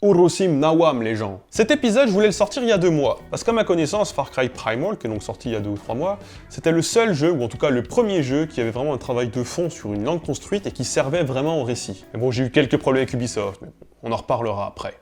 Urusim Nawam les gens. Cet épisode je voulais le sortir il y a 2 mois, parce qu'à ma connaissance Far Cry Primal, qui est donc sorti il y a 2 ou 3 mois, c'était le seul jeu, ou en tout cas le premier jeu, qui avait vraiment un travail de fond sur une langue construite et qui servait vraiment au récit. Mais bon, j'ai eu quelques problèmes avec Ubisoft, mais on en reparlera après.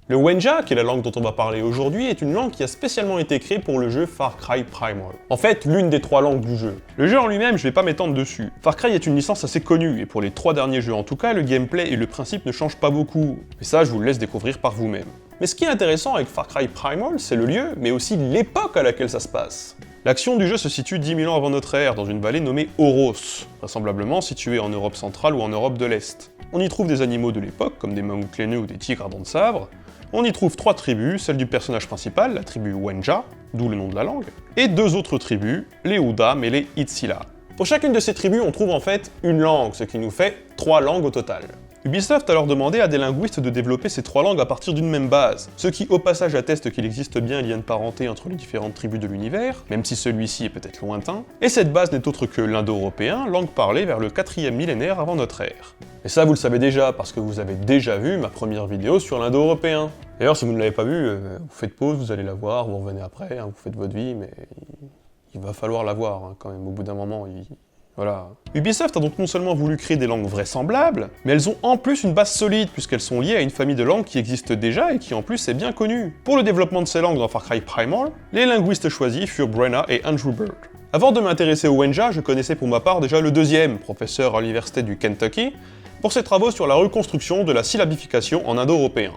Le Wenja, qui est la langue dont on va parler aujourd'hui, est une langue qui a spécialement été créée pour le jeu Far Cry Primal. En fait, l'une des 3 langues du jeu. Le jeu en lui-même, je vais pas m'étendre dessus. Far Cry est une licence assez connue, et pour les 3 derniers jeux en tout cas, le gameplay et le principe ne changent pas beaucoup. Mais ça, je vous le laisse découvrir par vous-même. Mais ce qui est intéressant avec Far Cry Primal, c'est le lieu, mais aussi l'époque à laquelle ça se passe. L'action du jeu se situe 10 000 ans avant notre ère, dans une vallée nommée Oros, vraisemblablement située en Europe centrale ou en Europe de l'Est. On y trouve des animaux de l'époque, comme des mammouths laineux ou des tigres à dents de sabre. On y trouve 3 tribus, celle du personnage principal, la tribu Wenja, d'où le nom de la langue, et 2 autres tribus, les Udam et les Itzila. Pour chacune de ces tribus, on trouve en fait une langue, ce qui nous fait 3 langues au total. Ubisoft a alors demandé à des linguistes de développer ces 3 langues à partir d'une même base, ce qui au passage atteste qu'il existe bien un lien de parenté entre les différentes tribus de l'univers, même si celui-ci est peut-être lointain, et cette base n'est autre que l'indo-européen, langue parlée vers le 4e millénaire avant notre ère. Et ça vous le savez déjà, parce que vous avez déjà vu ma première vidéo sur l'indo-européen. D'ailleurs, si vous ne l'avez pas vu, vous faites pause, vous allez la voir, vous revenez après, vous faites votre vie, mais il va falloir la voir quand même, au bout d'un moment, Voilà. Ubisoft a donc non seulement voulu créer des langues vraisemblables, mais elles ont en plus une base solide, puisqu'elles sont liées à une famille de langues qui existe déjà et qui en plus est bien connue. Pour le développement de ces langues dans Far Cry Primal, les linguistes choisis furent Brenna et Andrew Bird. Avant de m'intéresser au Wenja, je connaissais pour ma part déjà le deuxième, professeur à l'université du Kentucky, pour ses travaux sur la reconstruction de la syllabification en indo-européen.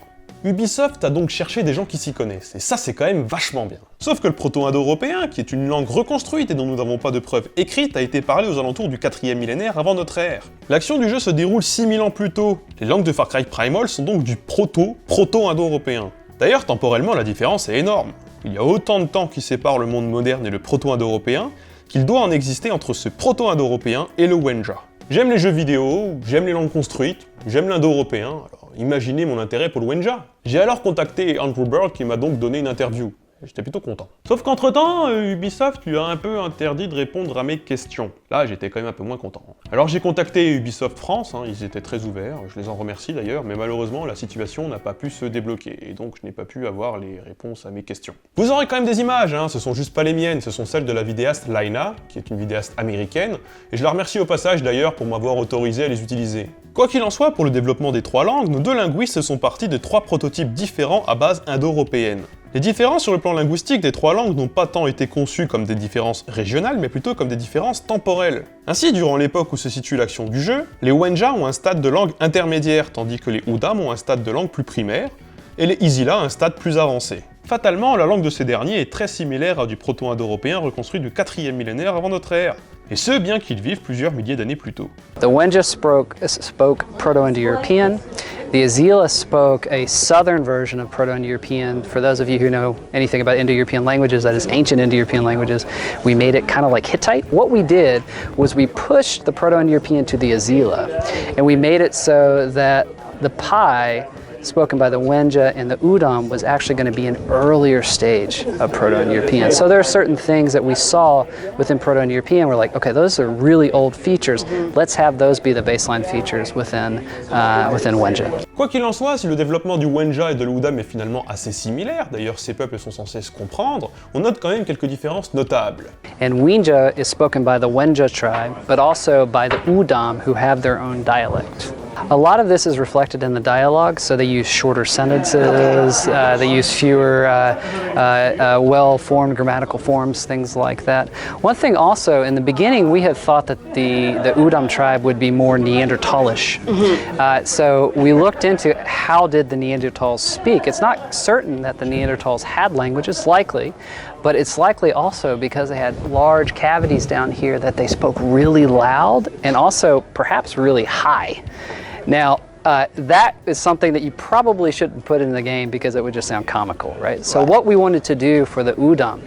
Ubisoft a donc cherché des gens qui s'y connaissent, et ça c'est quand même vachement bien. Sauf que le proto-indo-européen, qui est une langue reconstruite et dont nous n'avons pas de preuves écrites, a été parlé aux alentours du 4e millénaire avant notre ère. L'action du jeu se déroule 6000 ans plus tôt. Les langues de Far Cry Primal sont donc du proto-indo-européen. D'ailleurs, temporellement, la différence est énorme. Il y a autant de temps qui sépare le monde moderne et le proto-indo-européen qu'il doit en exister entre ce proto-indo-européen et le Wenja. J'aime les jeux vidéo, j'aime les langues construites, j'aime l'indo-européen, alors imaginez mon intérêt pour le Wenja. J'ai alors contacté Andrew Bird qui m'a donc donné une interview. J'étais plutôt content. Sauf qu'entre-temps, Ubisoft lui a un peu interdit de répondre à mes questions. Là, j'étais quand même un peu moins content. Alors j'ai contacté Ubisoft France, ils étaient très ouverts, je les en remercie d'ailleurs, mais malheureusement, la situation n'a pas pu se débloquer, et donc je n'ai pas pu avoir les réponses à mes questions. Vous aurez quand même des images, ce sont juste pas les miennes, ce sont celles de la vidéaste Laina, qui est une vidéaste américaine, et je la remercie au passage d'ailleurs pour m'avoir autorisé à les utiliser. Quoi qu'il en soit, pour le développement des 3 langues, nos 2 linguistes sont partis de 3 prototypes différents à base indo-européenne. Les différences sur le plan linguistique des 3 langues n'ont pas tant été conçues comme des différences régionales, mais plutôt comme des différences temporelles. Ainsi, durant l'époque où se situe l'action du jeu, les Wenja ont un stade de langue intermédiaire, tandis que les Udam ont un stade de langue plus primaire, et les Itzila un stade plus avancé. Fatalement, la langue de ces derniers est très similaire à du proto-indo-européen reconstruit du 4e millénaire avant notre ère, et ce bien qu'ils vivent plusieurs milliers d'années plus tôt. The Wenja spoke Proto-Indo-European. The Itzila spoke a southern version of Proto-Indo-European. For those of you who know anything about Indo-European languages, that is ancient Indo-European languages, we made it kind of like Hittite. What we did was we pushed the Proto-Indo-European to the Itzila, and we made it so that the Pi spoken by the Wenja and the Udam was actually going to be an earlier stage of Proto-Indo-European. So there are certain things that we saw within Proto-Indo-European, we're like, okay, those are really old features, let's have those be the baseline features within Wenja. Quoi qu'il en soit, si le développement du Wenja et de l'Udam est finalement assez similaire, d'ailleurs ces peuples sont censés se comprendre, on note quand même quelques différences notables. And Wenja is spoken by the Wenja tribe, but also by the Udam who have their own dialect. A lot of this is reflected in the dialogue, so they use shorter sentences, they use fewer well-formed grammatical forms, things like that. One thing also, in the beginning we had thought that the Udam tribe would be more Neanderthalish. So we looked into how did the Neanderthals speak. It's not certain that the Neanderthals had language, it's likely, but it's likely also because they had large cavities down here that they spoke really loud and also perhaps really high. Now, that is something that you probably shouldn't put in the game because it would just sound comical, right? So what we wanted to do for the Udam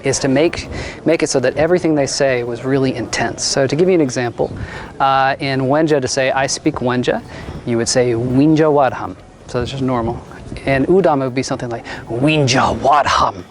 is to make it so that everything they say was really intense. So to give you an example, in Wenja to say, I speak Wenja, you would say Winja Wadham. So that's just normal. And Udam would be something like Winja Wadham.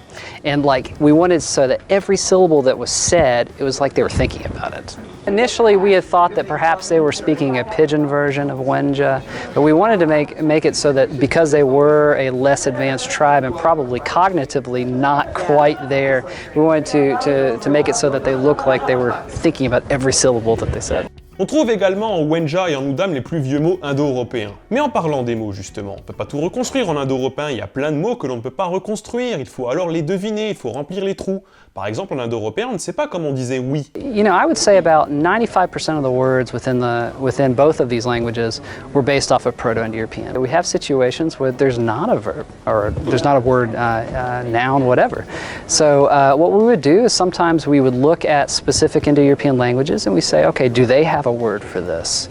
And like, we wanted so that every syllable that was said, it was like they were thinking about it. Initially, we had thought that perhaps they were speaking a pidgin version of Wenja, but we wanted to make it so that because they were a less advanced tribe and probably cognitively not quite there, we wanted to make it so that they looked like they were thinking about every syllable that they said. On trouve également en Wenja et en Oudam les plus vieux mots indo-européens. Mais en parlant des mots justement, on ne peut pas tout reconstruire en indo-européen, il y a plein de mots que l'on ne peut pas reconstruire, il faut alors les deviner, il faut remplir les trous. Par exemple en indo-européen, on ne sait pas comment on disait oui. You know, I would say about 95% of the words within both of these languages were based off of Proto-Indo-European. We have situations where there's not a verb, or there's not a word, noun, whatever. So what we would do is sometimes we would look at specific Indo-European languages and we say, okay, do they have a word for this?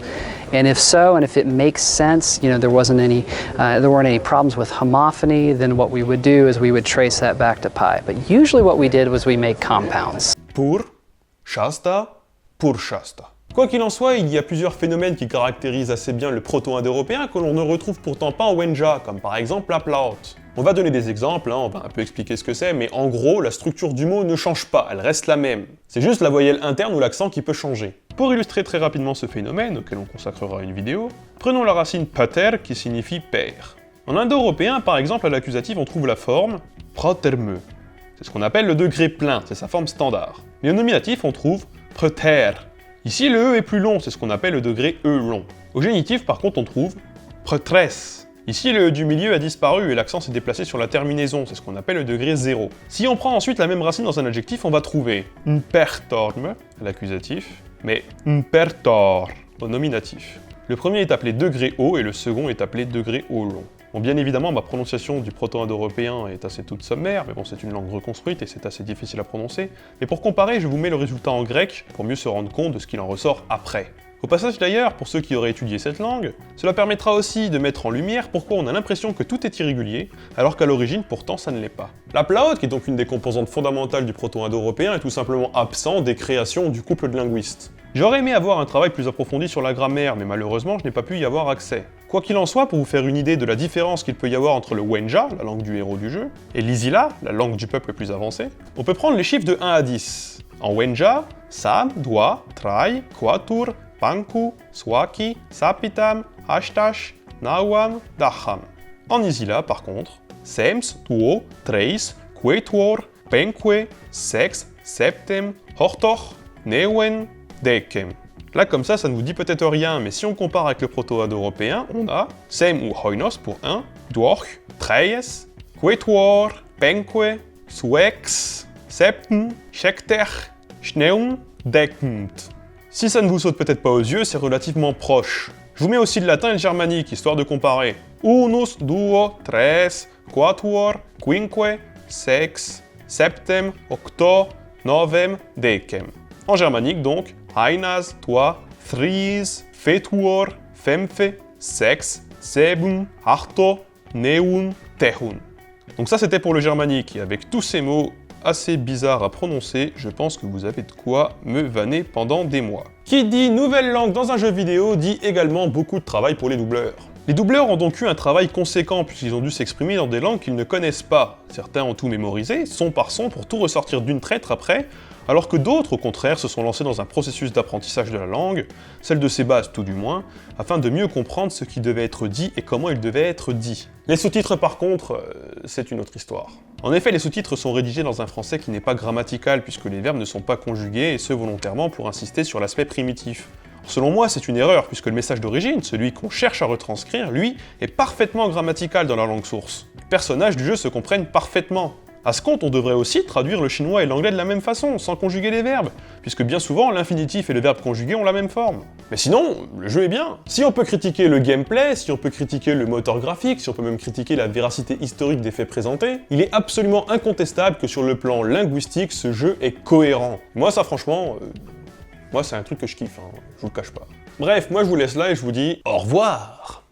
And if so, and if it makes sense, you know, there weren't any problems with homophony, then what we would do is we would trace that back to pi. But usually what we did was we made compounds. Pour, shasta, pour shasta. Quoi qu'il en soit, il y a plusieurs phénomènes qui caractérisent assez bien le proto-indo-européen que l'on ne retrouve pourtant pas en Wenja, comme par exemple la plaot. On va donner des exemples, on va un peu expliquer ce que c'est, mais en gros, la structure du mot ne change pas, elle reste la même. C'est juste la voyelle interne ou l'accent qui peut changer. Pour illustrer très rapidement ce phénomène, auquel on consacrera une vidéo, prenons la racine pater qui signifie père. En indo-européen, par exemple, à l'accusatif, on trouve la forme praterme. C'est ce qu'on appelle le degré plein, c'est sa forme standard. Mais au nominatif, on trouve preter. Ici, le E est plus long, c'est ce qu'on appelle le degré E long. Au génitif, par contre, on trouve pretres. Ici, le E du milieu a disparu et l'accent s'est déplacé sur la terminaison, c'est ce qu'on appelle le degré 0. Si on prend ensuite la même racine dans un adjectif, on va trouver pertorme à l'accusatif, mais pertor au nominatif. Le premier est appelé degré haut et le second est appelé degré haut long. Bon, bien évidemment, ma prononciation du proto-indo-européen est assez toute sommaire, mais bon, c'est une langue reconstruite et c'est assez difficile à prononcer. Mais pour comparer, je vous mets le résultat en grec pour mieux se rendre compte de ce qu'il en ressort après. Au passage d'ailleurs, pour ceux qui auraient étudié cette langue, cela permettra aussi de mettre en lumière pourquoi on a l'impression que tout est irrégulier, alors qu'à l'origine pourtant ça ne l'est pas. La plaot, qui est donc une des composantes fondamentales du proto-indo-européen, est tout simplement absent des créations du couple de linguistes. J'aurais aimé avoir un travail plus approfondi sur la grammaire, mais malheureusement je n'ai pas pu y avoir accès. Quoi qu'il en soit, pour vous faire une idée de la différence qu'il peut y avoir entre le Wenja, la langue du héros du jeu, et l'Isila, la langue du peuple plus avancé, on peut prendre les chiffres de 1 à 10. En Wenja, Sam, Dwa, Trai, Quatur, Panku, Swaki, Sapitam, Hashtash, Nawam, Dacham. En Isila, par contre, Sems, Tuo, Treis, Quetuor, Penque, Sex, Septem, Hortoch, Newen, Dekem. Là, comme ça ne vous dit peut-être rien, mais si on compare avec le proto-indo-européen, on a Sem ou Hoinos pour 1, Duoch, Treies, Quetuor, Penque, Suex, Septem, Shekter, Schneum, Dekmt. Si ça ne vous saute peut-être pas aux yeux, c'est relativement proche. Je vous mets aussi le latin et le germanique, histoire de comparer. Unus, duo, tres, quatuor, quinque, sex, septem, octo, novem, decem. En germanique donc, einas, toi, threes, fetuor, femfe, sex, sebum, arto, neun, tehun. Donc ça c'était pour le germanique, et avec tous ces mots assez bizarre à prononcer, je pense que vous avez de quoi me vanner pendant des mois. Qui dit nouvelle langue dans un jeu vidéo dit également beaucoup de travail pour les doubleurs. Les doubleurs ont donc eu un travail conséquent puisqu'ils ont dû s'exprimer dans des langues qu'ils ne connaissent pas. Certains ont tout mémorisé, son par son, pour tout ressortir d'une traite après, alors que d'autres, au contraire, se sont lancés dans un processus d'apprentissage de la langue, celle de ses bases tout du moins, afin de mieux comprendre ce qui devait être dit et comment il devait être dit. Les sous-titres par contre, c'est une autre histoire. En effet, les sous-titres sont rédigés dans un français qui n'est pas grammatical puisque les verbes ne sont pas conjugués et ce volontairement pour insister sur l'aspect primitif. Selon moi, c'est une erreur puisque le message d'origine, celui qu'on cherche à retranscrire, lui, est parfaitement grammatical dans la langue source. Les personnages du jeu se comprennent parfaitement. À ce compte, on devrait aussi traduire le chinois et l'anglais de la même façon, sans conjuguer les verbes, puisque bien souvent, l'infinitif et le verbe conjugué ont la même forme. Mais sinon, le jeu est bien. Si on peut critiquer le gameplay, si on peut critiquer le moteur graphique, si on peut même critiquer la véracité historique des faits présentés, il est absolument incontestable que sur le plan linguistique, ce jeu est cohérent. Moi, ça franchement, moi c'est un truc que je kiffe, je vous le cache pas. Bref, moi je vous laisse là et je vous dis au revoir.